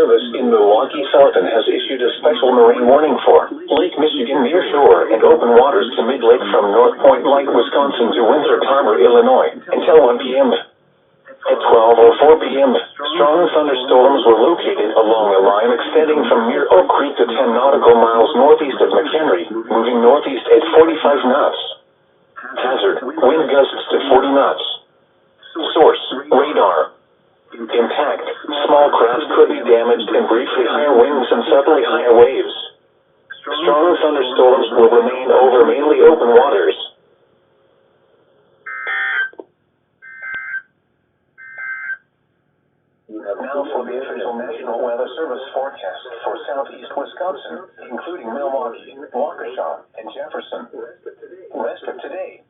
Service in Milwaukee Thornton has issued a special marine warning for Lake Michigan near shore and open waters to mid-lake from North Point Lake, Wisconsin to Winthrop Harbor, Illinois, until 1 p.m. At 12:04 p.m., strong thunderstorms were located along a line extending from near Oak Creek to 10 nautical miles northeast of McHenry, moving northeast at 45 knots. Hazard, wind gusts to 40 knots. Source, radar. Impact, small craft could be damaged and briefly higher winds and suddenly higher waves. Strong thunderstorms will remain over mainly open waters. Now for the official National Weather Service forecast for southeast Wisconsin, including Milwaukee, Waukesha, and Jefferson. Rest of today.